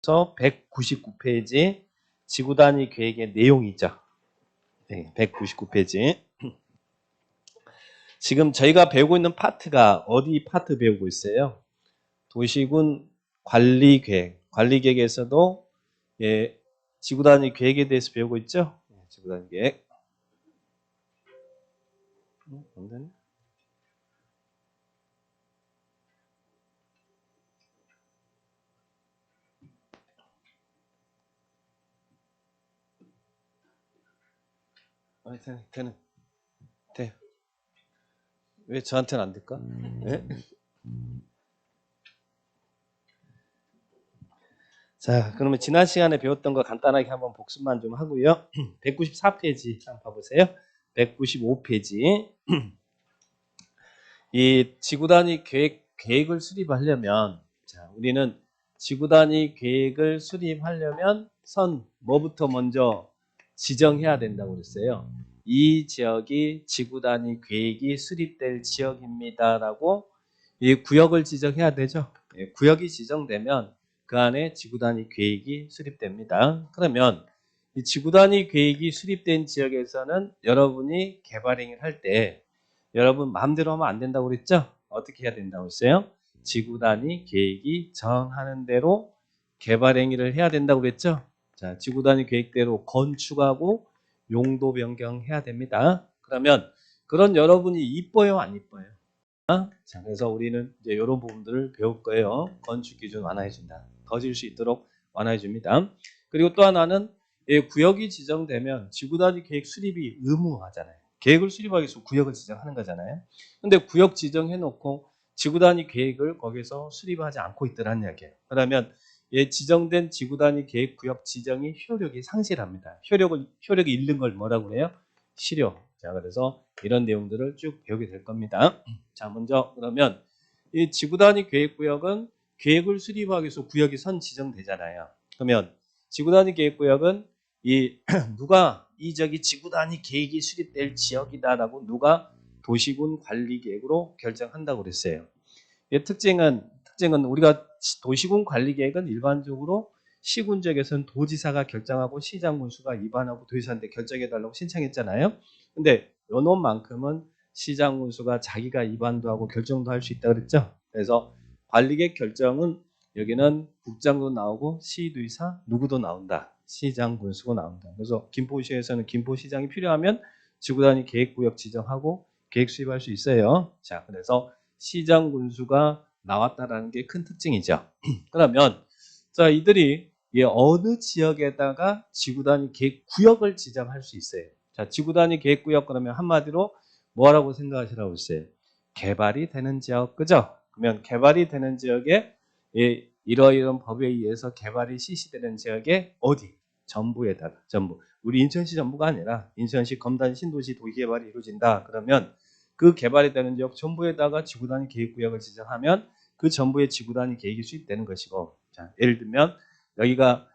199페이지 지구단위 계획의 내용이죠. 네, 199페이지. 지금 저희가 배우고 있는 파트가 어디 파트 배우고 있어요? 도시군 관리계획. 관리계획에서도 예, 지구단위 계획에 대해서 배우고 있죠? 지구단위 계획. 안 되네. 되는. 돼. 왜 저한테는 안 될까? 네? 자, 그러면 지난 시간에 배웠던 거 간단하게 한번 복습만 좀 하고요. 194페이지 한번 봐보세요. 195페이지. 이 지구단위 계획을 수립하려면, 자, 우리는 지구단위 계획을 수립하려면 뭐부터 먼저 지정해야 된다고 그랬어요. 이 지역이 지구단위 계획이 수립될 지역입니다라고 이 구역을 지정해야 되죠. 구역이 지정되면 그 안에 지구단위 계획이 수립됩니다. 그러면 이 지구단위 계획이 수립된 지역에서는 여러분이 개발행위를 할 때 여러분 마음대로 하면 안 된다고 그랬죠? 어떻게 해야 된다고 했어요? 지구단위 계획이 정하는 대로 개발행위를 해야 된다고 그랬죠? 자, 지구단위 계획대로 건축하고 용도 변경해야 됩니다. 그러면 그런 여러분이 이뻐요, 안 이뻐요? 자, 그래서 우리는 이제 이런 부분들을 배울 거예요. 건축 기준 완화해준다. 더 질 수 있도록 완화해줍니다. 그리고 또 하나는 구역이 지정되면 지구단위 계획 수립이 의무화잖아요. 계획을 수립하기 위해서 구역을 지정하는 거잖아요. 근데 구역 지정해놓고 지구단위 계획을 거기서 수립하지 않고 있더란 이야기예요. 그러면 지정된 지구단위 계획 구역 지정이 효력이 상실합니다. 효력이 잃는 걸 뭐라고 그래요? 실효. 자, 그래서 이런 내용들을 쭉 배우게 될 겁니다. 자, 먼저 그러면 이 지구단위 계획구역은 계획을 수립하기 위해서 구역이 지정되잖아요. 그러면 지구단위 계획구역은 누가 이 지역이 지구단위 계획이 수립될 지역이다라고 누가 도시군 관리계획으로 결정한다고 그랬어요. 이 특징은 우리가 도시군 관리계획은 일반적으로 시군 지역에서는 도지사가 결정하고 시장 군수가 위반하고 도지사한테 결정해달라고 신청했잖아요. 근데 요놈만큼은 시장 군수가 자기가 위반도 하고 결정도 할 수 있다 그랬죠. 그래서 관리계획 결정은 여기는 국장도 나오고 시도의사 누구도 나온다. 시장 군수가 나온다. 그래서 김포시에서는 김포시장이 필요하면 지구단위 계획구역 지정하고 계획 수립할 수 있어요. 자, 그래서 시장 군수가 나왔다라는 게 큰 특징이죠. 그러면 자, 이들이 어느 지역에다가 지구단위 계획구역을 지정할 수 있어요. 자, 지구단위 계획구역 그러면 한마디로 뭐라고 생각하시라고 했어요? 개발이 되는 지역, 그죠? 그러면 개발이 되는 지역에 이러이런 법에 의해서 개발이 실시되는 지역에 어디? 전부에다가, 전부. 우리 인천시 전부가 아니라 인천시 검단 신도시 도시개발이 이루어진다. 그러면 그 개발이 되는 지역 전부에다가 지구단위 계획구역을 지정하면 그 전부의 지구단위 계획이 수립되는 것이고, 자, 예를 들면 여기가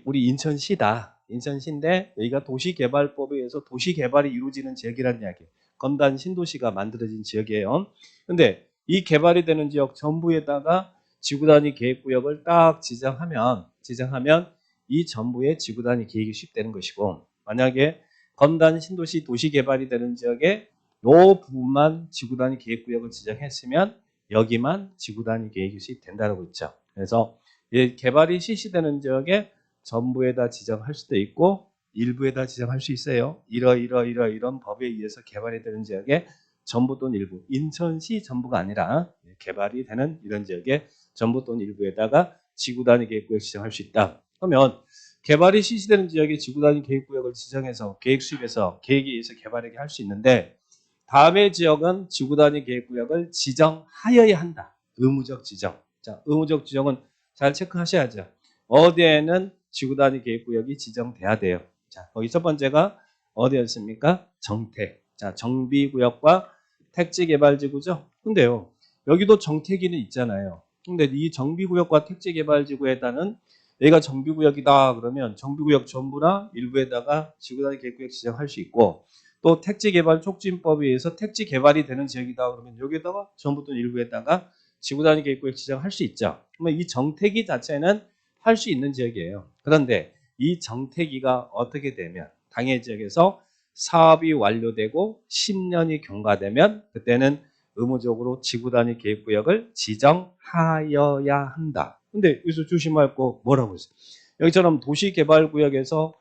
우리 인천시다. 인천시인데 여기가 도시개발법에 의해서 도시개발이 이루어지는 지역이라는 이야기예요. 검단 신도시가 만들어진 지역이에요. 근데 이 개발이 되는 지역 전부에다가 지구단위 계획구역을 딱 지정하면 이 전부의 지구단위 계획이 수립되는 것이고, 만약에 검단 신도시 도시개발이 되는 지역에 이 부분만 지구단위 계획구역을 지정했으면 여기만 지구단위 계획이 수립된다고 있죠. 그래서 개발이 실시되는 지역에 전부에다 지정할 수도 있고 일부에다 지정할 수 있어요. 이런 법에 의해서 개발이 되는 지역에 전부 또는 일부, 인천시 전부가 아니라 개발이 되는 이런 지역에 전부 또는 일부에다가 지구단위 계획구역 지정할 수 있다. 그러면 개발이 실시되는 지역에 지구단위 계획구역을 지정해서 계획 수립해서 계획에 의해서 개발하게 할 수 있는데, 다음의 지역은 지구단위 계획구역을 지정하여야 한다. 의무적 지정. 자, 의무적 지정은 잘 체크하셔야죠. 어디에는 지구단위 계획구역이 지정돼야 돼요. 자, 거기 첫 번째가 어디였습니까? 정택. 자, 정비구역과 택지개발지구죠. 근데요, 여기도 정택이는 있잖아요. 근데 이 정비구역과 택지개발지구에다는 얘가 정비구역이다 그러면 정비구역 전부나 일부에다가 지구단위 계획구역 지정할 수 있고, 또 택지개발 촉진법에 의해서 택지개발이 되는 지역이다 그러면 여기에다가 전부 또는 일부에다가 지구단위 계획구역 지정할 수 있죠. 그러면 이 정택이 자체는 할 수 있는 지역이에요. 그런데 이 정택이가 어떻게 되면 당해 지역에서 사업이 완료되고 10년이 경과되면 그때는 의무적으로 지구단위 계획구역을 지정하여야 한다. 근데 여기서 조심할 거 뭐라고 했어요? 여기처럼 도시개발구역에서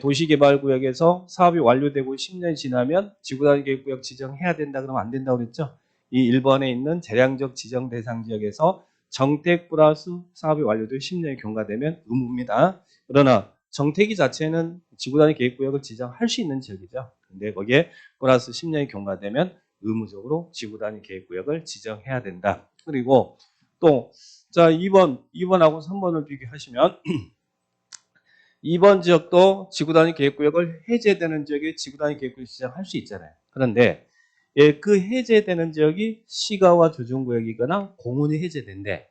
도시개발구역에서 사업이 완료되고 10년이 지나면 지구단위 계획구역 지정해야 된다 그러면 안 된다고 그랬죠? 이 1번에 있는 재량적 지정 대상 지역에서 정택 플러스 사업이 완료되고 10년이 경과되면 의무입니다. 그러나 정택이 자체는 지구단위 계획구역을 지정할 수 있는 지역이죠. 근데 거기에 플러스 10년이 경과되면 의무적으로 지구단위 계획구역을 지정해야 된다. 그리고 또 자 2번하고 3번을 비교하시면 2번 지역도 지구단위 계획구역을 해제되는 지역에 지구단위 계획구역 지정할 수 있잖아요. 그런데 그 해제되는 지역이 시가와 조정구역이거나 공원이 해제되는데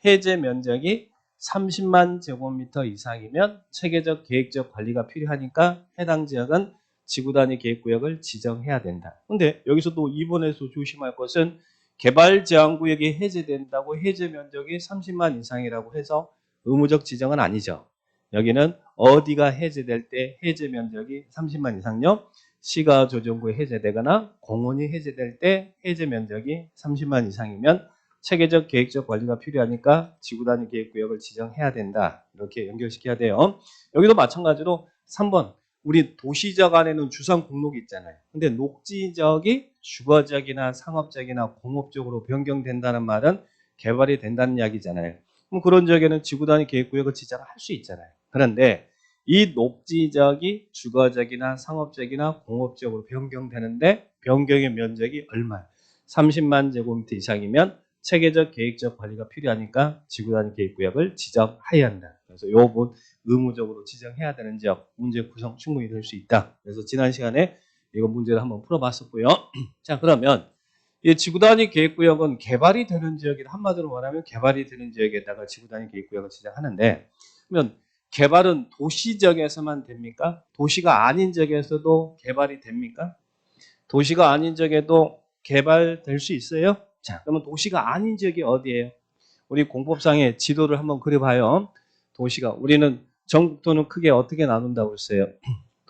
해제 면적이 30만 제곱미터 이상이면 체계적 계획적 관리가 필요하니까 해당 지역은 지구단위 계획구역을 지정해야 된다. 근데 여기서도 2번에서 조심할 것은 개발제한구역이 해제된다고 해제 면적이 30만 이상이라고 해서 의무적 지정은 아니죠. 여기는 어디가 해제될 때 해제 면적이 30만 이상요? 시가 조정구에 해제되거나 공원이 해제될 때 해제 면적이 30만 이상이면 체계적 계획적 관리가 필요하니까 지구단위 계획구역을 지정해야 된다. 이렇게 연결시켜야 돼요. 여기도 마찬가지로 3번 우리 도시적 안에는 주상 공록이 있잖아요. 근데 녹지적이 주거적이나 상업적이나 공업적으로 변경된다는 말은 개발이 된다는 이야기잖아요. 그럼 그런 지역에는 지구단위 계획구역을 지정할 수 있잖아요. 그런데 이 녹지적이 주거적이나 상업적이나 공업적으로 변경되는데 변경의 면적이 얼마예요? 30만 제곱미터 이상이면 체계적 계획적 관리가 필요하니까 지구단위 계획구역을 지정해야 한다. 그래서 이 부분 의무적으로 지정해야 되는 지역 문제 구성 충분히 될 수 있다. 그래서 지난 시간에 이거 문제를 한번 풀어봤었고요. 자 그러면 이 지구단위 계획구역은 개발이 되는 지역이다. 한마디로 말하면 개발이 되는 지역에다가 지구단위 계획구역을 지정하는데 그러면 개발은 도시적에서만 됩니까? 도시가 아닌 지역에서도 개발이 됩니까? 도시가 아닌 지역에도 개발될 수 있어요? 자, 그러면 도시가 아닌 지역이 어디예요? 우리 공법상의 지도를 한번 그려봐요. 도시가 우리는 전국도는 크게 어떻게 나눈다고 했어요?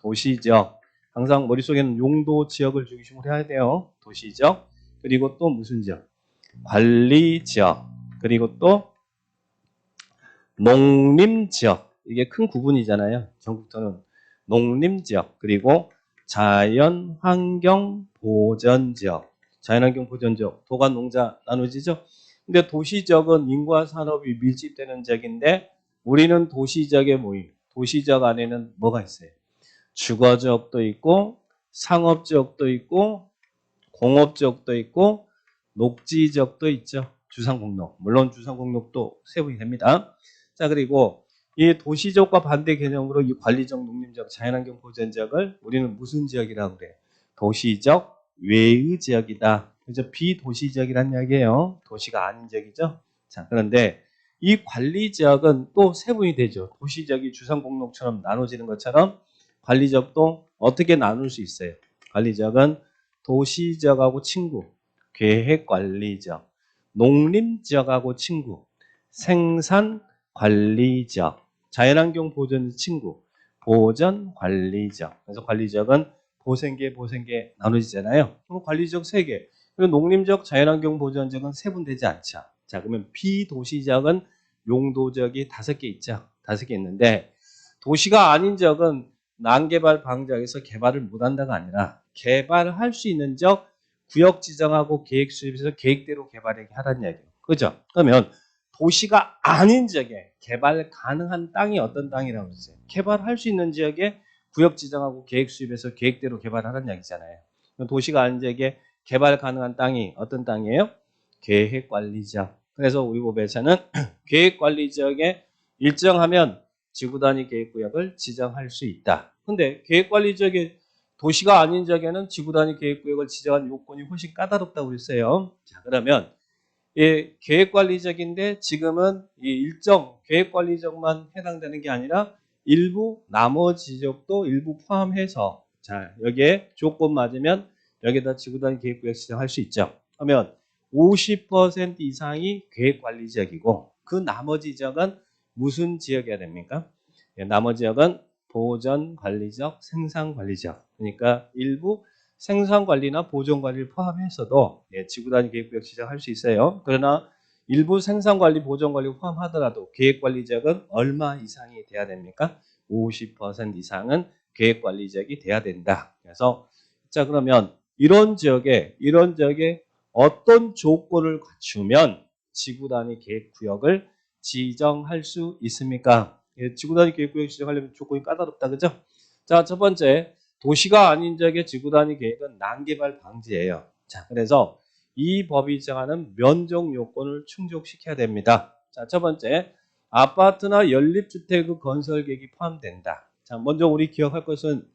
도시지역. 항상 머릿속에는 용도 지역을 중심으로 해야 돼요. 도시지역. 그리고 또 무슨 지역? 관리지역. 그리고 또 농림지역. 이게 큰 구분이잖아요. 전국도는 농림지역. 그리고 자연환경보전지역. 자연환경보전지역. 도가 농자 나누지죠. 근데 도시지역은 인구와 산업이 밀집되는 지역인데 우리는 도시지역에 모임. 도시지역 안에는 뭐가 있어요? 주거지역도 있고 상업지역도 있고 공업지역도 있고 녹지지역도 있죠. 주상공록. 물론 주상공록도 세분이 됩니다. 자 그리고 이 도시지역과 반대 개념으로 이 관리적, 농림지역, 자연환경 보전지역을 우리는 무슨 지역이라고 그래요? 도시적 외의 지역이다. 그래서 비도시지역이란 이야기예요. 도시가 아닌 지역이죠. 자 그런데 이 관리지역은 또 세분이 되죠. 도시지역이 주상공록처럼 나눠지는 것처럼 관리지역도 어떻게 나눌 수 있어요? 관리지역은 도시지역하고 친구, 계획관리지역, 농림지역하고 친구, 생산관리지역, 자연환경보전 친구, 보전관리지역. 그래서 관리지역은 보생계 나눠지잖아요. 그럼 관리지역 3개. 그리고 농림지역, 자연환경보전지역은 세분되지 않죠. 자, 그러면 비도시지역은 용도지역이 5개 있죠. 5개 있는데 도시가 아닌 지역은 난개발 방지역에서 개발을 못한다가 아니라 개발할 수 있는 지역 구역 지정하고 계획 수립해서 계획대로 개발하게 하라는 얘기예요. 그죠? 그러면 도시가 아닌 지역에 개발 가능한 땅이 어떤 땅이라고 했어요? 개발할 수 있는 지역에 구역 지정하고 계획 수립해서 계획대로 개발하라는 얘기잖아요. 도시가 아닌 지역에 개발 가능한 땅이 어떤 땅이에요? 계획관리지역. 그래서 우리 법에서는 계획관리지역에 일정하면 지구단위 계획구역을 지정할 수 있다. 근데 계획관리지역에 도시가 아닌 지역에는 지구단위 계획구역을 지정한 요건이 훨씬 까다롭다고 했어요. 자, 그러면 계획관리지역인데 지금은 이 일정 계획관리지역만 해당되는 게 아니라 일부 나머지 지역도 일부 포함해서 자 여기에 조건 맞으면 여기다 지구단위 계획구역 지정할 수 있죠. 그러면 50% 이상이 계획관리지역이고 그 나머지 지역은 무슨 지역이어야 됩니까? 나머지 지역은 보전관리지역, 생산관리지역. 그러니까 일부 생산관리나 보전관리를 포함해서도 지구단위 계획구역 지정할 수 있어요. 그러나 일부 생산관리, 보전관리 포함하더라도 계획관리지역은 얼마 이상이 돼야 됩니까? 50% 이상은 계획관리지역이 돼야 된다. 그래서 자 그러면 이런 지역에 어떤 조건을 갖추면 지구단위 계획구역을 지정할 수 있습니까? 지구단위 계획구역 지정하려면 조건이 까다롭다, 그죠? 자, 첫 번째, 도시가 아닌 지역의 지구단위 계획은 난개발 방지예요. 자, 그래서 이 법이 정하는 면적 요건을 충족시켜야 됩니다. 자, 첫 번째, 아파트나 연립주택 건설 계획이 포함된다. 자, 먼저 우리 기억할 것은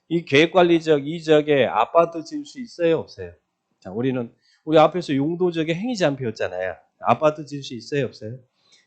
이 계획관리지역, 이 지역에 아파트 지을 수 있어요, 없어요? 자, 우리 앞에서 용도지역의 행위제한 배웠잖아요. 아파트 지을 수 있어요, 없어요?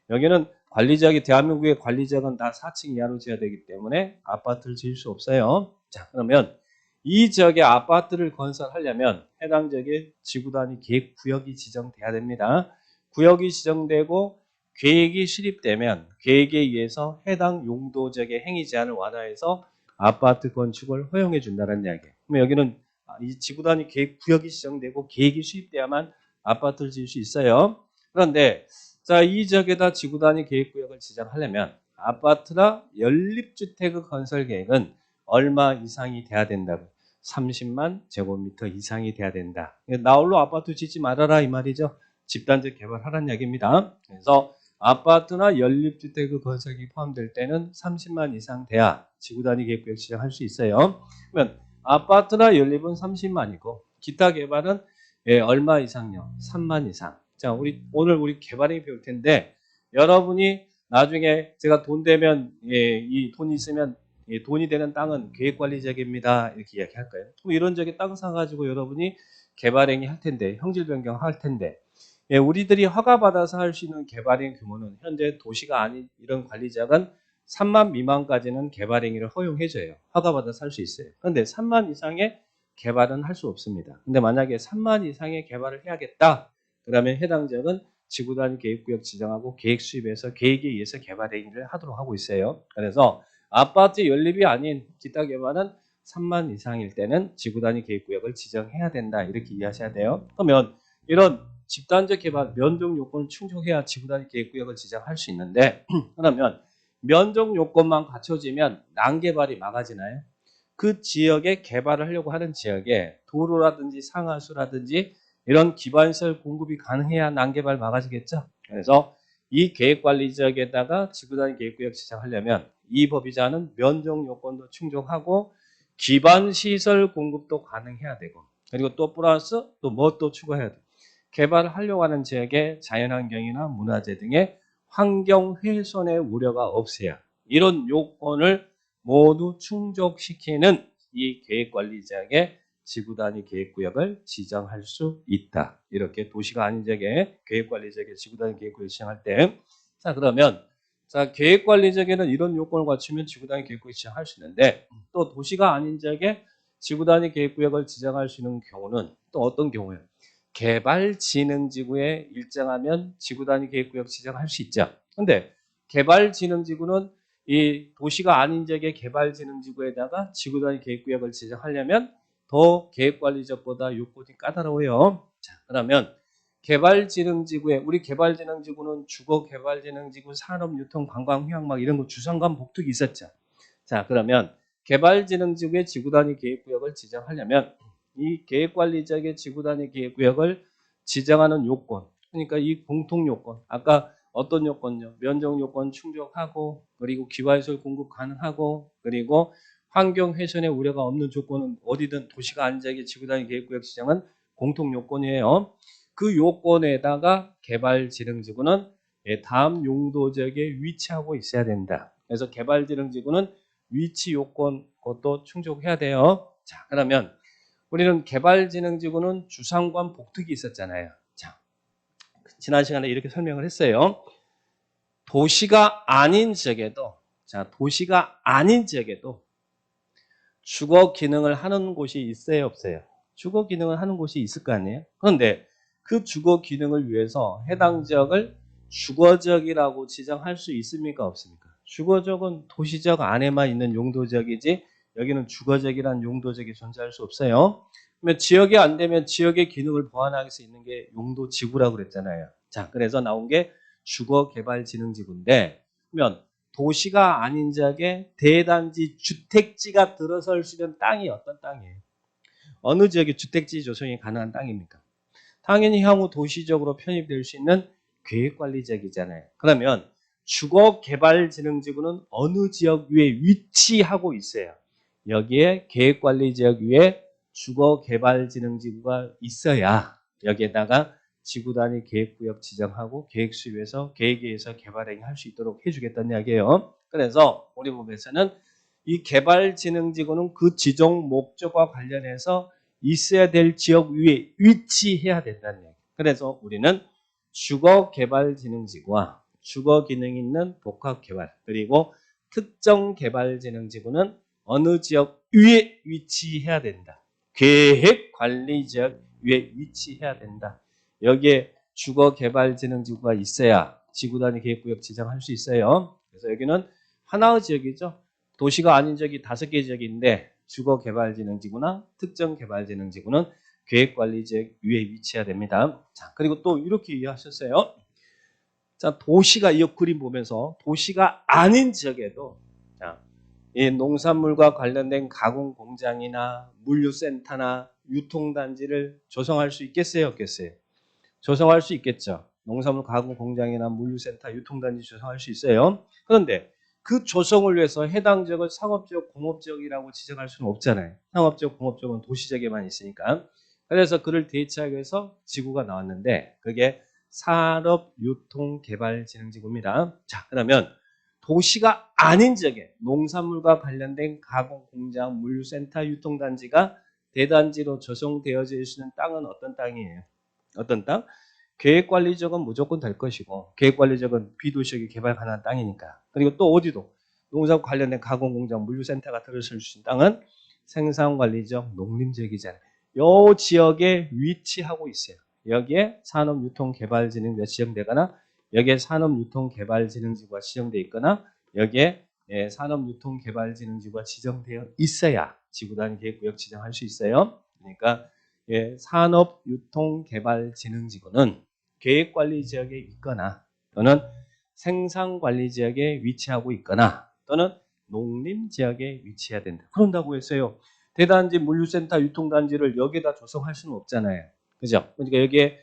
여기는 관리지역이 대한민국의 관리지역은 다 4층 이하로 지어야 되기 때문에 아파트를 지을 수 없어요. 자, 그러면 이 지역에 아파트를 건설하려면 해당 지역에 지구단위 계획구역이 지정돼야 됩니다. 구역이 지정되고 계획이 수립되면 계획에 의해서 해당 용도 지역의 행위 제한을 완화해서 아파트 건축을 허용해 준다는 이야기예요. 그럼 여기는 이 지구단위 계획구역이 지정되고 계획이 수립돼야만 아파트를 지을 수 있어요. 그런데 자, 이 지역에다 지구단위 계획구역을 지정하려면 아파트나 연립주택 건설 계획은 얼마 이상이 돼야 된다고? 30만 제곱미터 이상이 돼야 된다. 나홀로 아파트 짓지 말아라 이 말이죠. 집단지 개발하라는 이야기입니다. 그래서 아파트나 연립주택 건설이 포함될 때는 30만 이상 돼야 지구단위 계획구역 지정할 수 있어요. 그러면 아파트나 연립은 30만이고 기타 개발은 얼마 이상요? 3만 이상. 자, 오늘 우리 개발행위 배울 텐데 여러분이 나중에 제가 돈 되면 이 돈이 있으면 돈이 되는 땅은 계획관리지역입니다. 이렇게 이야기할까요? 그럼 이런 지역에 땅 사가지고 여러분이 개발행위 할 텐데 형질 변경 할 텐데 우리들이 허가받아서 할 수 있는 개발행 규모는 현재 도시가 아닌 이런 관리지역은 3만 미만까지는 개발행위를 허용해줘요. 허가받아서 할 수 있어요. 그런데 3만 이상의 개발은 할 수 없습니다. 근데 만약에 3만 이상의 개발을 해야겠다. 그러면 해당 지역은 지구단위 계획구역 지정하고 계획 수립해서 계획에 의해서 개발행위를 하도록 하고 있어요. 그래서 아파트 연립이 아닌 기타 개발은 3만 이상일 때는 지구단위 계획구역을 지정해야 된다. 이렇게 이해하셔야 돼요. 그러면 이런 집단적 개발 면적 요건을 충족해야 지구단위 계획구역을 지정할 수 있는데 그러면 면적 요건만 갖춰지면 난개발이 막아지나요? 그 지역에 개발을 하려고 하는 지역에 도로라든지 상하수라든지 이런 기반시설 공급이 가능해야 난개발 막아지겠죠. 그래서 이 계획관리지역에다가 지구단위 계획구역 지정하려면 이 법이 정하는 면적 요건도 충족하고 기반시설 공급도 가능해야 되고 그리고 또 플러스 또 뭐 또 추가해야 돼. 개발을 하려고 하는 지역에 자연환경이나 문화재 등의 환경 훼손의 우려가 없어야 이런 요건을 모두 충족시키는 이 계획관리지역에 지구단위 계획구역을 지정할 수 있다. 이렇게 도시가 아닌 지역에 계획관리지역에 지구단위 계획구역을 지정할 때 자 그러면 자 계획관리지역에는 이런 요건을 갖추면 지구단위 계획구역을 지정할 수 있는데 또 도시가 아닌 지역에 지구단위 계획구역을 지정할 수 있는 경우는 또 어떤 경우예요? 개발진흥지구에 일정하면 지구단위 계획구역 지정할 수 있죠. 그런데 개발진흥지구는 이 도시가 아닌 지역의 개발진흥지구에다가 지구단위 계획구역을 지정하려면 더 계획관리지역보다 요건이 까다로워요. 자, 그러면 개발진흥지구에 우리 개발진흥지구는 주거개발진흥지구, 산업유통, 관광, 휴양막 이런 거 주상관 복특이 있었죠. 자, 그러면 개발진흥지구의 지구단위 계획구역을 지정하려면 이 계획관리지역의 지구단위 계획구역을 지정하는 요건, 그러니까 이 공통요건, 아까 어떤 요건요? 면적 요건 충족하고 그리고 기반시설 공급 가능하고 그리고 환경 훼손의 우려가 없는 조건은 어디든 도시가 아닌 지역의 지구단위 계획구역 지정은 공통요건이에요. 그 요건에다가 개발진흥지구는 다음 용도지역에 위치하고 있어야 된다. 그래서 개발진흥지구는 위치 요건 그것도 충족해야 돼요. 자, 그러면 우리는 개발진흥지구는 주상관 복특이 있었잖아요. 자, 지난 시간에 이렇게 설명을 했어요. 도시가 아닌 지역에도 주거 기능을 하는 곳이 있어요, 없어요? 주거 기능을 하는 곳이 있을 거 아니에요? 그런데 그 주거 기능을 위해서 해당 지역을 주거지역이라고 지정할 수 있습니까? 없습니까? 주거지역은 도시지역 안에만 있는 용도지역이지 여기는 주거지역이라는 용도지역이 존재할 수 없어요. 그러면 지역이 안 되면 지역의 기능을 보완할 수 있는 게 용도지구라고 그랬잖아요. 자, 그래서 나온 게 주거개발진흥지구인데 그러면 도시가 아닌 지역에 대단지 주택지가 들어설 수 있는 땅이 어떤 땅이에요? 어느 지역에 주택지 조성이 가능한 땅입니까? 당연히 향후 도시적으로 편입될 수 있는 계획관리지역이잖아요. 그러면 주거개발진흥지구는 어느 지역 위에 위치하고 있어요? 여기에 계획관리지역 위에 주거개발진흥지구가 있어야 여기에다가 지구단위 계획구역 지정하고 계획수립해서 계획에 의해서 개발행위 할 수 있도록 해주겠다는 이야기예요. 그래서 우리 법에서는 이 개발진흥지구는 그 지정 목적과 관련해서 있어야 될 지역 위에 위치해야 된다는 얘기. 그래서 우리는 주거개발진흥지구와 주거기능이 있는 복합개발 그리고 특정개발진흥지구는 어느 지역 위에 위치해야 된다. 계획관리지역 위에 위치해야 된다. 여기에 주거개발진흥지구가 있어야 지구단위 계획구역 지정할 수 있어요. 그래서 여기는 하나의 지역이죠. 도시가 아닌 지역이 5개 지역인데 주거개발진흥지구나 특정개발진흥지구는 계획관리지역 위에 위치해야 됩니다. 자, 그리고 또 이렇게 이해하셨어요. 자, 도시가 이 그림 보면서 도시가 아닌 지역에도 자, 이 농산물과 관련된 가공 공장이나 물류센터나 유통단지를 조성할 수 있겠어요, 없겠어요? 조성할 수 있겠죠. 농산물 가공 공장이나 물류센터, 유통단지 조성할 수 있어요. 그런데 그 조성을 위해서 해당 지역을 상업지역, 공업지역이라고 지정할 수는 없잖아요. 상업지역, 공업지역은 도시지역에만 있으니까. 그래서 그를 대체하기 위해서 지구가 나왔는데 그게 산업유통개발진흥지구입니다. 자, 그러면 도시가 아닌 지역에 농산물과 관련된 가공 공장, 물류센터, 유통단지가 대단지로 조성되어져 있는 땅은 어떤 땅이에요? 어떤 땅? 계획관리지역은 무조건 될 것이고 계획관리지역은 비도시역이 개발 가능한 땅이니까. 그리고 또 어디도 농사 관련된 가공공장, 물류센터가 들어설 수 있는 땅은 생산관리지역, 농림지역이잖아요. 이 지역에 위치하고 있어요. 여기에 산업유통개발진흥지구가 지정되거나 여기에 산업유통개발진흥지구가 지정되어 있거나 여기에 산업유통개발진흥지구가 지정되어 있어야 지구단위 계획구역 지정할 수 있어요. 그러니까 산업유통개발진흥지구는 계획관리지역에 있거나 또는 생산관리지역에 위치하고 있거나 또는 농림지역에 위치해야 된다. 그런다고 했어요. 대단지, 물류센터, 유통단지를 여기에다 조성할 수는 없잖아요. 그죠? 그러니까 여기에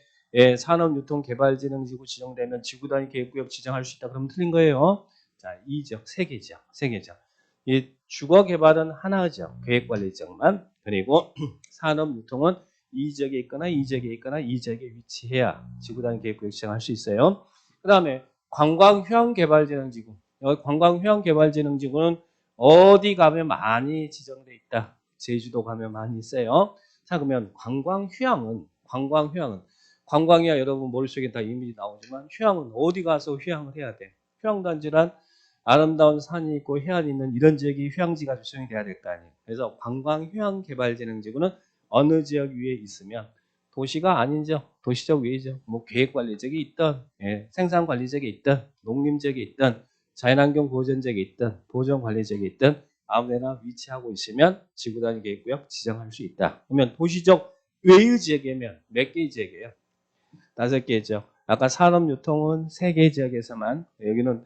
산업유통개발진흥지구 지정되면 지구단위 계획구역 지정할 수 있다. 그러면 틀린 거예요. 자, 2지역, 3개 지역. 이 주거개발은 하나의 지역, 계획관리지역만. 그리고 산업유통은 이 지역에 있거나 이 지역에 있거나 이 지역에 위치해야 지구단위 계획구역 지정할 수 있어요. 그 다음에 관광휴양개발진흥지구. 여기 관광휴양개발진흥지구는 어디 가면 많이 지정돼 있다. 제주도 가면 많이 있어요. 자, 그러면 관광휴양은 관광이야 여러분 머릿속에 다 이미지 나오지만 휴양은 어디 가서 휴양을 해야 돼? 휴양단지란 아름다운 산이 있고 해안이 있는 이런 지역이 휴양지가 조성이 돼야 될 거 아니에요. 그래서 관광휴양개발진흥지구는 어느 지역 위에 있으면 도시가 아닌 지역, 도시적 위에죠. 뭐 계획관리지역이 있든 생산관리지역이 있든 농림지역이 있든 자연환경 보전지역이 있든 보전관리지역이 있든 아무데나 위치하고 있으면 지구단위 계획구역 지정할 수 있다. 그러면 도시적 외의 지역이면 몇 개의 지역이에요? 5개죠. 아까 산업유통은 3개 지역에서만 여기는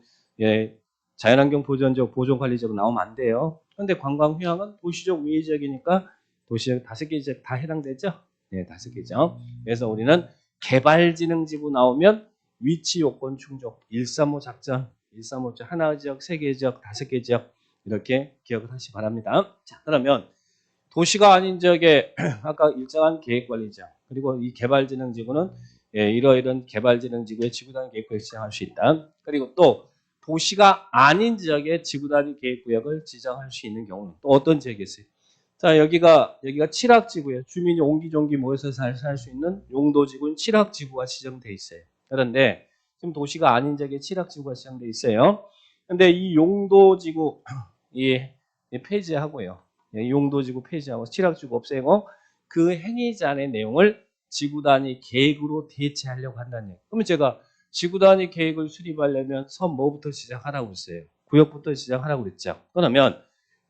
자연환경 보전지역, 보존관리지역 나오면 안 돼요. 그런데 관광휴양은 도시적 외의 지역이니까 도시적 5개 지역 다 해당되죠? 네, 5개죠. 그래서 우리는 개발진흥지구 나오면 위치 요건 충족, 135 작전, 135 하나의 지역, 3개 지역, 5개 지역 이렇게 기억을 하시기 바랍니다. 자, 그러면 도시가 아닌 지역에 아까 일정한 계획관리지역 그리고 이 개발진흥지구는 이러이런 개발진흥지구의 지구단위 계획구역 지정할 수 있다. 그리고 또 도시가 아닌 지역에 지구단위 계획구역을 지정할 수 있는 경우는 또 어떤 지역이 있어요? 자, 여기가 칠학지구예요. 주민이 옹기종기 모여서 살 수 있는 용도지구인 칠학지구가 지정돼 있어요. 그런데 지금 도시가 아닌 지역에 칠학지구가 지정돼 있어요. 근데 이 용도지구 이 폐지하고요. 용도지구 폐지하고 칠학지구 없애고 그 행위자의 내용을 지구 단위 계획으로 대체하려고 한다는 얘기예요. 그러면 제가 지구 단위 계획을 수립하려면 선 뭐부터 시작하라고 했어요? 구역부터 시작하라고 그랬죠. 그러면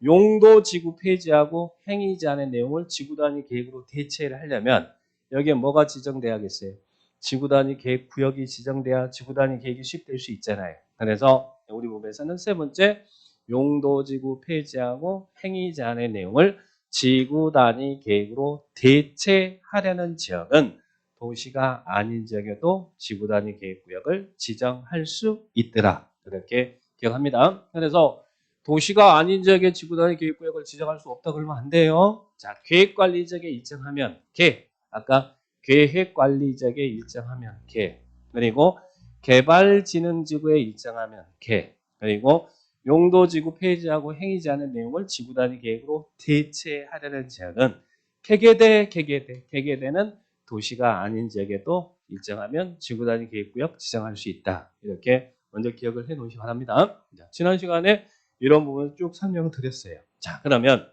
용도 지구 폐지하고 행위 제한의 내용을 지구 단위 계획으로 대체를 하려면 여기에 뭐가 지정돼야겠어요? 지구 단위 계획 구역이 지정돼야 지구 단위 계획이 수립될 수 있잖아요. 그래서 우리 법에서는 세 번째 용도 지구 폐지하고 행위 제한의 내용을 지구 단위 계획으로 대체하려는 지역은 도시가 아닌 지역에도 지구 단위 계획 구역을 지정할 수 있더라. 그렇게 기억합니다. 그래서 도시가 아닌 지역에 지구 단위 계획 구역을 지정할 수 없다 그러면 안 돼요. 자, 계획 관리 지역에 일정하면 아까 계획 관리 지역에 일정하면 그리고 개발진흥지구에 일정하면 그리고 용도지구 폐지하고 행위지 않은 내용을 지구 단위 계획으로 대체하려는 지역은 개개대는 도시가 아닌 지역에도 일정하면 지구 단위 계획구역 지정할 수 있다. 이렇게 먼저 기억을 해 놓으시기 바랍니다. 자, 지난 시간에 이런 부분을 쭉 설명을 드렸어요. 자, 그러면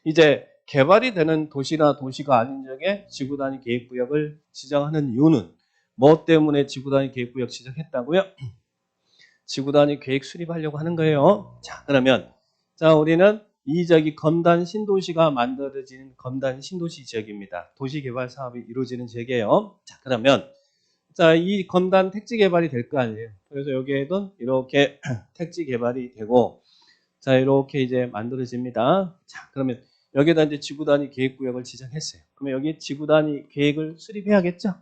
이제 개발이 되는 도시나 도시가 아닌 지역에 지구 단위 계획구역을 지정하는 이유는 뭐 때문에 지구 단위 계획구역 지정했다고요? 지구 단위 계획 수립하려고 하는 거예요. 자, 그러면 우리는 이 지역이 검단 신도시가 만들어지는 검단 신도시 지역입니다. 도시 개발 사업이 이루어지는 지역이에요. 자, 그러면 이 검단 택지 개발이 될 거 아니에요. 그래서 여기에도 이렇게 택지 개발이 되고 이렇게 이제 만들어집니다. 자, 그러면 여기에다 이제 지구 단위 계획 구역을 지정했어요. 그러면 여기 지구 단위 계획을 수립해야겠죠?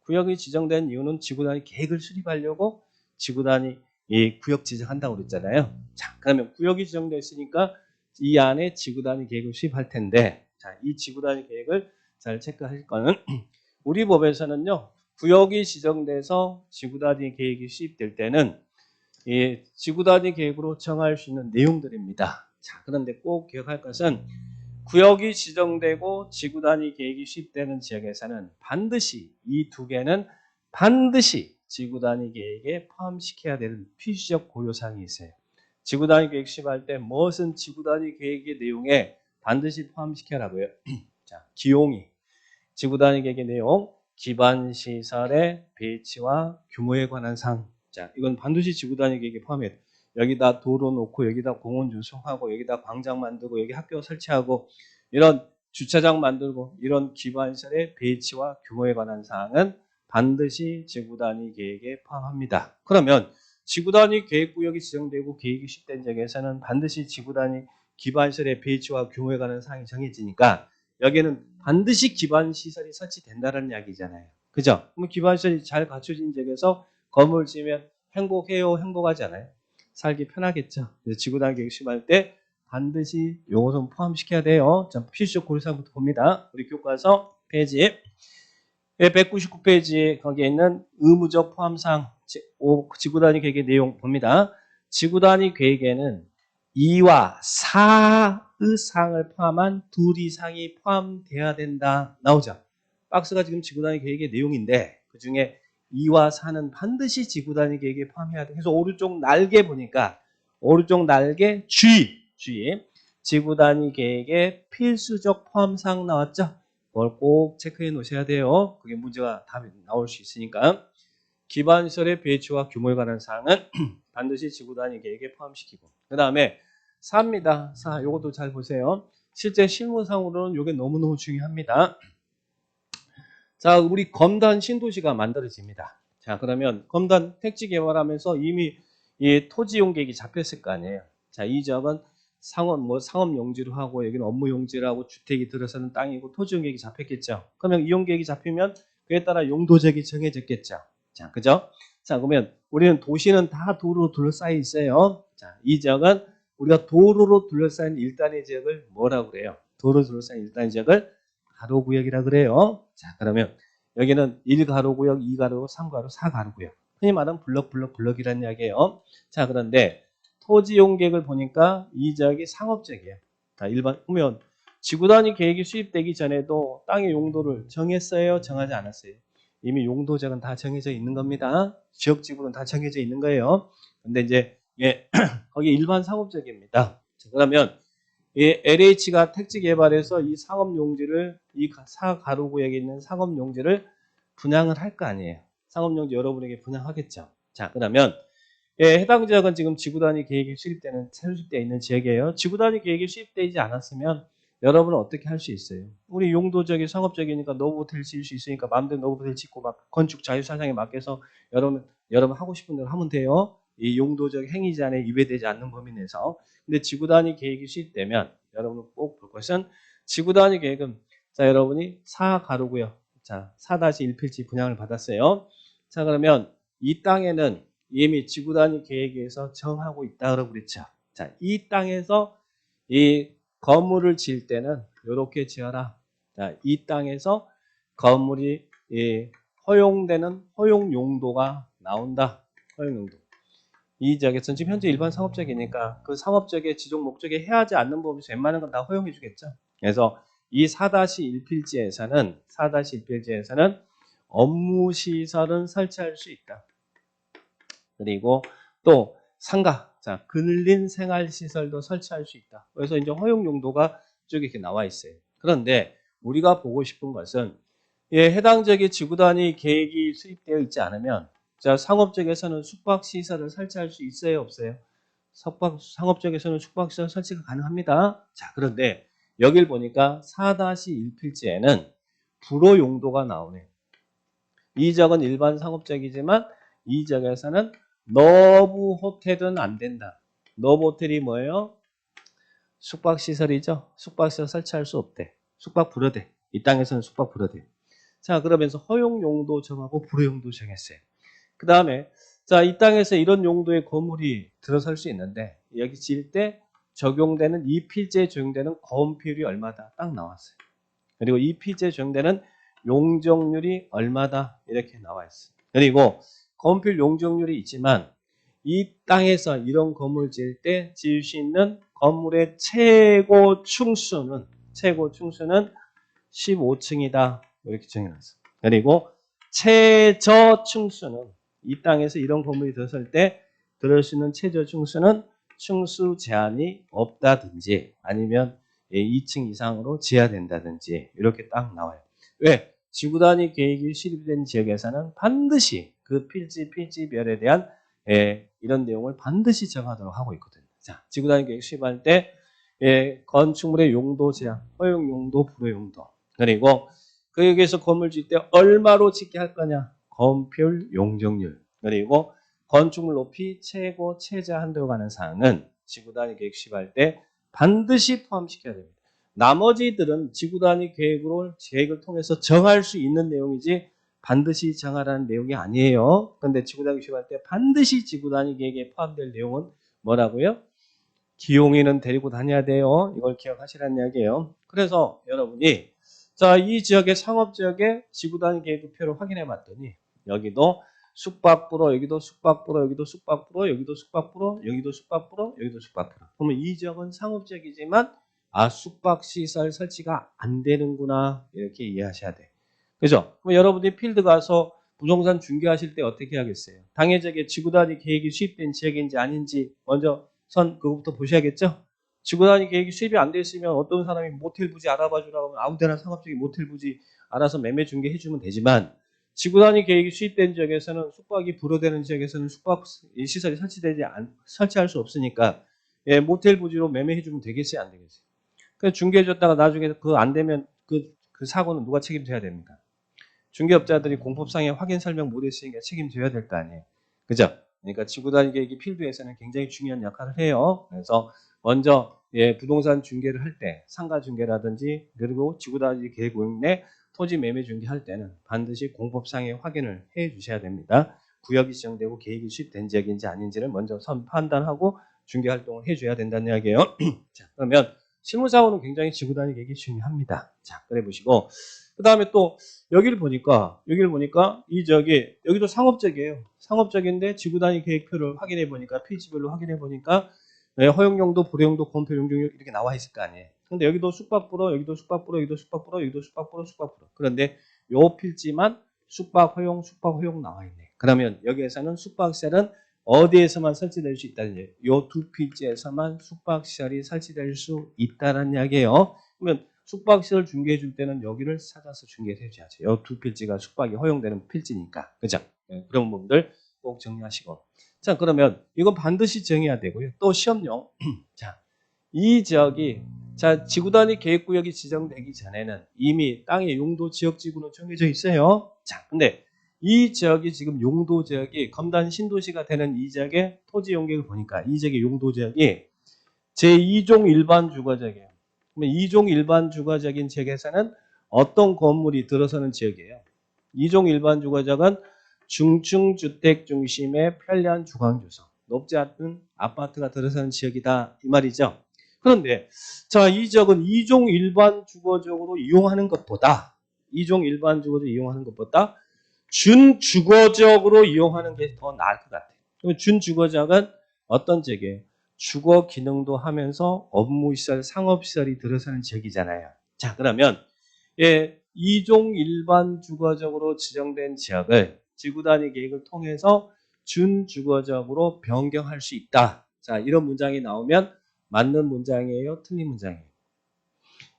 구역이 지정된 이유는 지구 단위 계획을 수립하려고 지구 단위 이 구역 지정한다고 그랬잖아요. 자, 그러면 구역이 지정됐으니까 이 안에 지구 단위 계획을 수립할 텐데, 자, 이 지구 단위 계획을 잘 체크할 거는 우리 법에서는요, 구역이 지정돼서 지구 단위 계획이 수립될 때는 이 지구 단위 계획으로 정할 수 있는 내용들입니다. 자, 그런데 꼭 기억할 것은 구역이 지정되고 지구 단위 계획이 수립되는 지역에서는 반드시 이 두 개는 반드시 지구 단위 계획에 포함시켜야 되는 필수적 고려사항이 있어요. 지구 단위 계획 수립할 때 무엇은 지구 단위 계획의 내용에 반드시 포함시켜라고요. 자, 기용이 지구 단위 계획의 내용, 기반 시설의 배치와 규모에 관한 사항. 자, 이건 반드시 지구 단위 계획에 포함해야 돼. 여기다 도로 놓고 여기다 공원 조성하고 여기다 광장 만들고 여기 학교 설치하고 이런 주차장 만들고 이런 기반시설의 배치와 규모에 관한 사항은 반드시 지구 단위 계획에 포함합니다. 그러면 지구 단위 계획구역이 지정되고 계획이 시작된 지역에서는 반드시 지구 단위 기반시설의 배치와 규모에 관한 사항이 정해지니까 여기에는 반드시 기반시설이 설치된다는 이야기잖아요. 그죠? 그럼 기반시설이 잘 갖춰진 지역에서 건물 지으면 행복해요? 행복하지 않아요? 살기 편하겠죠. 그래서 지구단위 계획 수립할 때 반드시 요것은 포함시켜야 돼요. 자, 필수적 고려사항부터 봅니다. 우리 교과서 페이지 199페이지 거기에 있는 의무적 포함사항 지구단위 계획의 내용 봅니다. 지구단위 계획에는 2와 4의 사항을 포함한 둘 이상이 포함돼야 된다. 나오죠. 박스가 지금 지구단위 계획의 내용인데 그중에 2와 4는 반드시 지구단위 계획에 포함해야 돼. 그래서 오른쪽 날개 보니까 오른쪽 날개 G 지구단위 계획의 필수적 포함사항 나왔죠. 그걸 꼭 체크해 놓으셔야 돼요. 그게 문제가 답이 나올 수 있으니까. 기반시설의 배치와 규모에 관한 사항은 반드시 지구단위 계획에 포함시키고 그 다음에 4입니다. 4. 이것도 잘 보세요. 실제 실무상으로는 이게 너무너무 중요합니다. 자, 우리 검단 신도시가 만들어집니다. 자, 그러면 검단 택지 개발하면서 이미 이 토지 용계획이 잡혔을 거 아니에요. 자, 이 지역은 상업 용지로 하고 여기는 업무 용지로 하고 주택이 들어서는 땅이고 토지 용계획이 잡혔겠죠. 그러면 이 용계획이 잡히면 그에 따라 용도지역이 정해졌겠죠. 자, 그죠? 자, 그러면 우리는 도시는 다 도로로 둘러싸여 있어요. 자, 이 지역은 우리가 도로로 둘러싸인 1단위 지역을 뭐라고 그래요? 도로로 둘러싸인 1단위 지역을 가로구역이라 그래요. 자, 그러면 여기는 1가로구역, 2가로구역, 3가로, 4가로구역. 흔히 말하는 블럭이라는 이야기예요. 자, 그런데 토지 용계획을 보니까 이 지역이 상업지역이에요. 자, 보면 지구단위 계획이 수립되기 전에도 땅의 용도를 정했어요? 정하지 않았어요? 이미 용도지역은 다 정해져 있는 겁니다. 지역지구는 다 정해져 있는 거예요. 근데 이제 거기 일반 상업지역입니다. 자, 그러면 이 LH가 택지 개발해서 이 상업용지를 이 사가로구역에 있는 상업용지를 분양을 할 거 아니에요. 상업용지 여러분에게 분양하겠죠. 자, 그러면 해당 지역은 지금 지구단위 계획이 수립되어 있는 지역이에요. 지구단위 계획이 수립되지 않았으면 여러분은 어떻게 할 수 있어요? 우리 용도적이 상업적이니까 노브호텔 지을 수 있으니까 마음대로 노브호텔 짓고 막 건축 자유사상에 맡겨서 여러분 하고 싶은 대로 하면 돼요. 이 용도적 행위 제한에 위배되지 않는 범위 내에서. 근데 지구단위 계획이 수립되면 여러분은 꼭 볼 것은 지구단위 계획은 자 여러분이 4가로고요. 자 4-1필지 분양을 받았어요. 자 그러면 이 땅에는 이미 지구단위 계획에서 정하고 있다고 그랬죠. 자, 이 땅에서 이 건물을 지을 때는 이렇게 지어라. 자, 이 땅에서 건물이 허용되는 허용 용도가 나온다. 허용 용도. 이 지역에서는 지금 현재 일반 상업적이니까 그 상업적의 지속 목적에 해하지 않는 법에서 웬만한 건 다 허용해 주겠죠. 그래서 이 4-1필지에서는 업무 시설은 설치할 수 있다. 그리고 또 상가, 자 근린 생활 시설도 설치할 수 있다. 그래서 이제 허용 용도가 쭉 이렇게 나와 있어요. 그런데 우리가 보고 싶은 것은 해당 지역의 지구단위 계획이 수립되어 있지 않으면 자 상업적에서는 숙박시설을 설치할 수 있어요, 없어요? 상업적에서는 숙박시설 설치가 가능합니다. 자 그런데 여길 보니까 4-1필지에는 불호 용도가 나오네. 이 지역은 일반 상업적이지만 이 지역에서는 너브 호텔은 안 된다. 너브 호텔이 뭐예요? 숙박시설이죠. 숙박시설 설치할 수 없대. 숙박 불허돼. 이 땅에서는 숙박 불허돼. 자 그러면서 허용 용도 정하고 불허 용도 정했어요. 그 다음에 자 이 땅에서 이런 용도의 건물이 들어설 수 있는데 여기 지을 때 적용되는 이 필지에 적용되는 건폐율이 얼마다 딱 나왔어요. 그리고 이 필지에 적용되는 용적률이 얼마다 이렇게 나와 있어요. 그리고 건폐율 용적률이 있지만 이 땅에서 이런 건물 지을 때 지을 수 있는 건물의 최고 층수는 15층이다. 이렇게 정해놨어요. 그리고 최저 층수는 이 땅에서 이런 건물이 들어설 때 들을 수 있는 최저 층수는 층수 제한이 없다든지 아니면 2층 이상으로 지하된다든지 이렇게 딱 나와요. 왜? 지구단위 계획이 수립된 지역에서는 반드시 그 필지별에 대한 이런 내용을 반드시 정하도록 하고 있거든요. 자, 지구단위 계획 수립할 때 건축물의 용도 제한, 허용 용도, 불허 용도 그리고 그 여기에서 건물 짓을 때 얼마로 짓게 할 거냐? 건폐율, 용적률 그리고 건축물 높이 최고 최저 한도에 관한 사항은 지구단위 계획 수립할 때 반드시 포함시켜야 됩니다. 나머지들은 지구단위 계획을 통해서 정할 수 있는 내용이지 반드시 정하라는 내용이 아니에요. 그런데 지구단위 수립할 때 반드시 지구단위 계획에 포함될 내용은 뭐라고요? 기용인은 데리고 다녀야 돼요. 이걸 기억하시라는 이야기예요. 그래서 여러분이 자, 이 지역의 상업지역의 지구단위 계획표를 확인해 봤더니 여기도 숙박부로, 여기도 숙박부로, 여기도 숙박부로, 여기도 숙박부로, 여기도 숙박부로, 여기도 숙박부로. 그러면 이 지역은 상업지역이지만 숙박시설 설치가 안 되는구나 이렇게 이해하셔야 돼. 그죠? 그럼 여러분이 필드 가서 부동산 중개하실 때 어떻게 하겠어요? 당해적의 지구단위 계획이 수립된 지역인지 아닌지 먼저 그거부터 보셔야겠죠? 지구단위 계획이 수립이 안 돼 있으면 어떤 사람이 모텔 부지 알아봐 주라고 하면 아무 데나 상업적인 모텔 부지 알아서 매매 중개해 주면 되지만 지구단위 계획이 수립된 지역에서는 숙박이 불허되는 지역에서는 숙박 시설이 설치할 수 없으니까 모텔 부지로 매매해 주면 되겠어요, 안 되겠어요? 그래서 중개해 줬다가 나중에 그거 안 되면 그 사고는 누가 책임져야 됩니까? 중개업자들이 공법상의 확인 설명 못했으니까 책임져야 될 거 아니에요. 그죠? 그러니까 지구단위 계획이 필드에서는 굉장히 중요한 역할을 해요. 그래서 먼저 부동산 중개를 할 때 상가 중개라든지 그리고 지구단위 계획 내 토지 매매 중개할 때는 반드시 공법상의 확인을 해 주셔야 됩니다. 구역이 지정되고 계획이 수립된 지역인지 아닌지를 먼저 판단하고 중개 활동을 해줘야 된다는 이야기예요. 자, 그러면 실무사고는 굉장히 지구단위 계획이 중요합니다. 자, 그래 보시고 그 다음에 또 여기를 보니까 이 지역이 여기도 상업적이에요. 상업적인데 지구단위 계획표를 확인해 보니까 필지별로 확인해 보니까 허용용도, 불허용도, 건폐 용적률 이렇게 나와 있을 거 아니에요. 근데 여기도 숙박부로, 여기도 숙박부로, 여기도 숙박부로, 여기도 숙박부로, 숙박부로. 그런데 요 필지만 숙박 허용 나와 있네. 그러면 여기에서는 숙박시설은 어디에서만 설치될 수 있다는 얘기예요. 요 두 필지에서만 숙박시설이 설치될 수 있다는 이야기예요. 그러면 숙박시설 중개해 줄 때는 여기를 찾아서 중개해 줘야죠. 요 두 필지가 숙박이 허용되는 필지니까. 그죠? 네, 그런 부분들 꼭 정리하시고. 자, 그러면 이건 반드시 정해야 되고요. 또 시험용. 자, 이 지역이 지구 단위 계획구역이 지정되기 전에는 이미 땅의 용도 지역 지구는 정해져 있어요. 자, 근데 이 지역이 지금 용도 지역이 검단 신도시가 되는 이 지역의 토지 용객을 보니까 이 지역의 용도 지역이 제2종 일반 주거지역이에요. 그러면 2종 일반 주거지역인 지역에서는 어떤 건물이 들어서는 지역이에요. 2종 일반 주거지역은 중층 주택 중심의 편리한 주거 조성, 높지 않은 아파트가 들어서는 지역이다 이 말이죠. 그런데 이 지역은 2종 일반 주거지역으로 이용하는 것보다 2종 일반 주거지역 이용하는 것보다 준주거지역으로 이용하는 게 더 나을 것 같아요. 그러면 준주거지역은 어떤 지역이에요? 주거 기능도 하면서 업무시설, 상업시설이 들어서는 지역이잖아요. 자, 그러면 2종 일반 주거지역으로 지정된 지역을 지구단위 계획을 통해서 준주거지역으로 변경할 수 있다. 자, 이런 문장이 나오면 맞는 문장이에요? 틀린 문장이에요?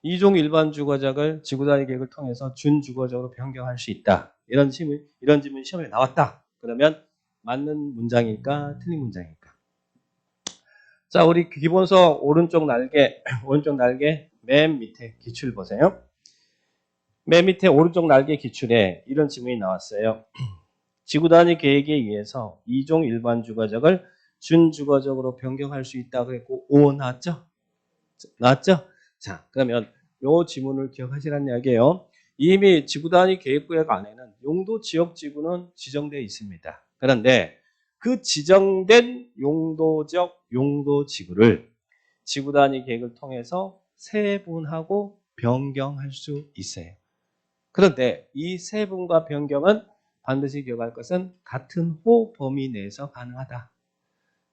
2종 일반 주거지역을 지구단위 계획을 통해서 준주거지역으로 변경할 수 있다. 이런 질문이 시험에 나왔다. 그러면 맞는 문장일까? 틀린 문장일까? 자, 우리 기본서 오른쪽 날개 맨 밑에 기출 보세요. 맨 밑에 오른쪽 날개 기출에 이런 질문이 나왔어요. 지구단위 계획에 의해서 2종 일반 주거지역을 준주거지역으로 변경할 수 있다고 했고 오 나왔죠? 나왔죠? 자, 그러면 이 지문을 기억하시라는 이야기예요. 이미 지구단위 계획구역 안에는 용도 지역 지구는 지정되어 있습니다. 그런데 그 지정된 용도적 용도 지구를 지구단위 계획을 통해서 세분하고 변경할 수 있어요. 그런데 이 세분과 변경은 반드시 기억할 것은 같은 호 범위 내에서 가능하다.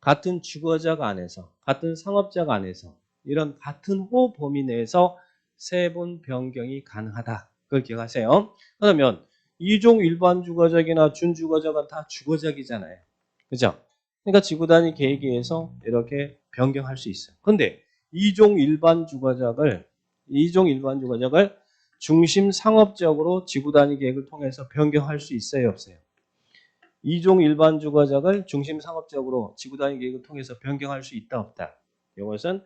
같은 주거지역 안에서, 같은 상업지역 안에서 이런 같은 호 범위 내에서 세분 변경이 가능하다. 그걸 기억하세요. 그러면 2종 일반 주거지역이나 준주거지역은 다 주거지역이잖아요. 그죠? 그러니까 지구단위 계획에 의해서 이렇게 변경할 수 있어요. 그런데 2종 일반 주거지역을 중심 상업지역으로 지구단위 계획을 통해서 변경할 수 있어요, 없어요? 2종 일반 주거지역을 중심 상업지역으로 지구단위 계획을 통해서 변경할 수 있다, 없다? 이것은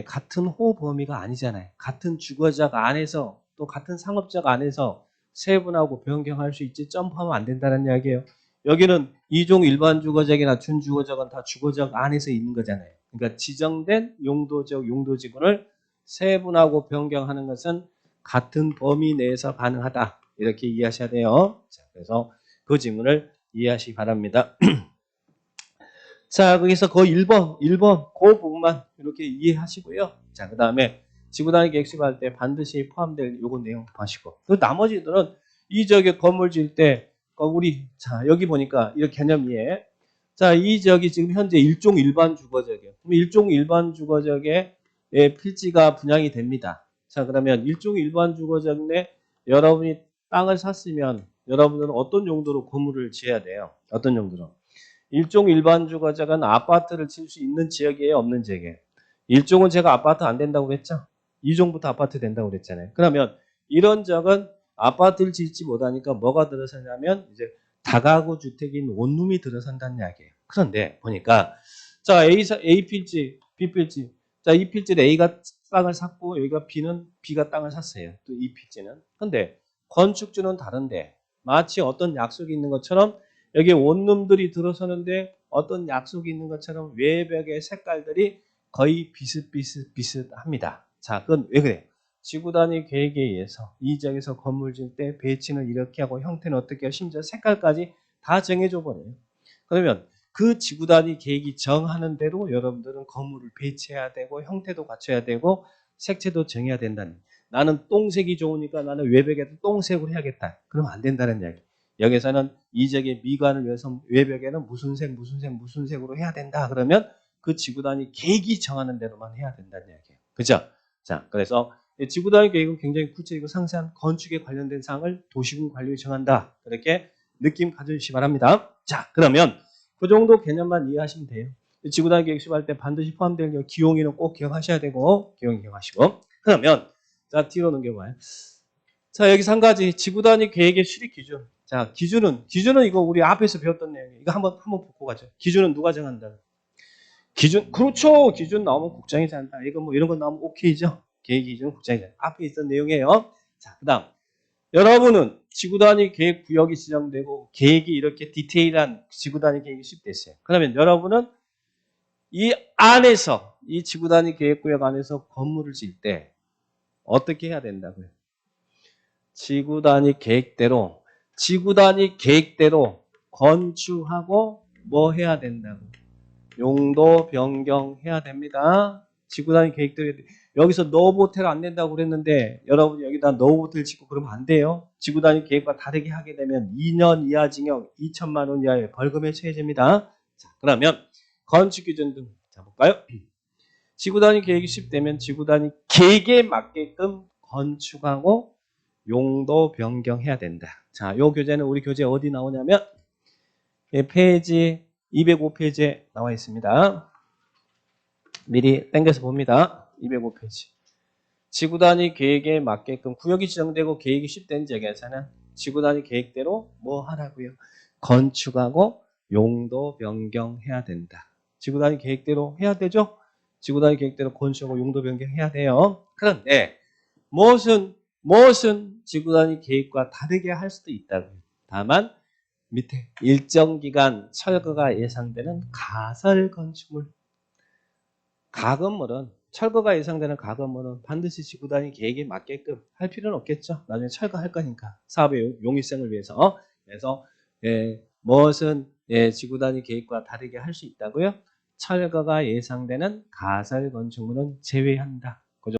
같은 호 범위가 아니잖아요. 같은 주거지역 안에서 또 같은 상업지역 안에서 세분하고 변경할 수 있지 점프하면 안 된다는 이야기예요. 여기는 2종 일반 주거지역이나 준주거지역은 다 주거지역 안에서 있는 거잖아요. 그러니까 지정된 용도지역, 용도지구를 세분하고 변경하는 것은 같은 범위 내에서 가능하다. 이렇게 이해하셔야 돼요. 자, 그래서 그 질문을 이해하시기 바랍니다. 자, 거기서 그 1번 그 부분만 이렇게 이해하시고요. 자, 그 다음에 지구단위 계획수할 때 반드시 포함될 요거 내용 보시고 그 나머지들은 이 지역에 건물 지을 때 여기 보니까 이 개념 이해. 자, 이 지역이 지금 현재 일종 일반 주거지역이에요. 그럼 일종 일반 주거지역에 필지가 분양이 됩니다. 자, 그러면 일종 일반 주거지역 내 여러분이 땅을 샀으면 여러분들은 어떤 용도로 건물을 지어야 돼요? 어떤 용도로? 일종 일반 주거지역은 아파트를 질 수 있는 지역이에요, 없는 지역이에요? 일종은 제가 아파트 안 된다고 그랬죠? 2종부터 아파트 된다고 그랬잖아요. 그러면 이런 지역은 아파트를 짓지 못하니까 뭐가 들어서냐면 이제 다가구 주택인 원룸이 들어선다는 이야기예요. 그런데 보니까 자, A 필지, B 필지. 자, 이 필지는 A가 땅을 샀고 여기가 B가 땅을 샀어요. 또 이 필지는. 근데 건축주는 다른데 마치 어떤 약속이 있는 것처럼 여기에 원룸들이 들어서는데 어떤 약속이 있는 것처럼 외벽의 색깔들이 거의 비슷합니다. 자, 그건 왜 그래요? 지구단위 계획에 의해서 이 지역에서 건물 지을 때 배치는 이렇게 하고 형태는 어떻게 하고 심지어 색깔까지 다 정해줘 버려요. 그러면 그 지구단위 계획이 정하는 대로 여러분들은 건물을 배치해야 되고 형태도 갖춰야 되고 색채도 정해야 된다는. 나는 똥색이 좋으니까 나는 외벽에도 똥색으로 해야겠다. 그러면 안 된다는 이야기. 여기서는 이 지역의 미관을 위해서 외벽에는 무슨 색으로 해야 된다. 그러면 그 지구단위 계획이 정하는 대로만 해야 된다는 이야기예요. 그죠? 자, 그래서 지구단위 계획은 굉장히 구체적이고 상세한 건축에 관련된 사항을 도시군 관리에 정한다. 그렇게 느낌 가져주시기 바랍니다. 자, 그러면 그 정도 개념만 이해하시면 돼요. 지구단위 계획 수립할 때 반드시 포함될 기용이는 꼭 기억하셔야 되고, 기용 기억하시고. 그러면 자 뒤로 넘겨봐요. 자 여기서 한 가지 지구단위 계획의 수립 기준. 자 기준은 이거 우리 앞에서 배웠던 내용이에요. 이거 한번 보고 가죠. 기준은 누가 정한다? 기준 그렇죠. 기준 나오면 국장이 정한다. 이거 뭐 이런 거 나오면 오케이죠. 계획 기준 국장이 정한다. 앞에 있던 내용이에요. 자 그다음 여러분은 지구단위 계획 구역이 지정되고 계획이 이렇게 디테일한 지구단위 계획이 수립됐어요. 그러면 여러분은 이 안에서 이 지구단위 계획구역 안에서 건물을 지을 때 어떻게 해야 된다고요? 지구단위 계획대로 건축하고 뭐 해야 된다고? 용도 변경해야 됩니다. 지구단위 계획대로 여기서 노브호텔 안 된다고 그랬는데 여러분 여기다 노브호텔 짓고 그러면 안 돼요. 지구단위 계획과 다르게 하게 되면 2년 이하 징역 2천만 원 이하의 벌금에 처해집니다. 자, 그러면 건축 기준 등 볼까요? 지구단위 계획이 수립되면 지구단위 계획에 맞게끔 건축하고 용도 변경해야 된다. 자, 요 교재는 우리 교재 어디 나오냐면 페이지 205페이지에 나와 있습니다. 미리 당겨서 봅니다. 205페이지. 지구단위 계획에 맞게끔 구역이 지정되고 계획이 수립된 지역에서는 지구단위 계획대로 뭐 하라고요? 건축하고 용도 변경해야 된다. 지구단위 계획대로 해야 되죠? 지구단위 계획대로 건축하고 용도 변경해야 돼요. 그런데 무엇은 지구단위 계획과 다르게 할 수도 있다고요. 다만 밑에 일정 기간 철거가 예상되는 가설 건축물, 가건물은 철거가 예상되는 가건물은 반드시 지구단위 계획에 맞게끔 할 필요는 없겠죠. 나중에 철거할 거니까 사업의 용이성을 위해서. 그래서 무엇은 지구단위 계획과 다르게 할 수 있다고요? 철거가 예상되는 가설 건축물은 제외한다.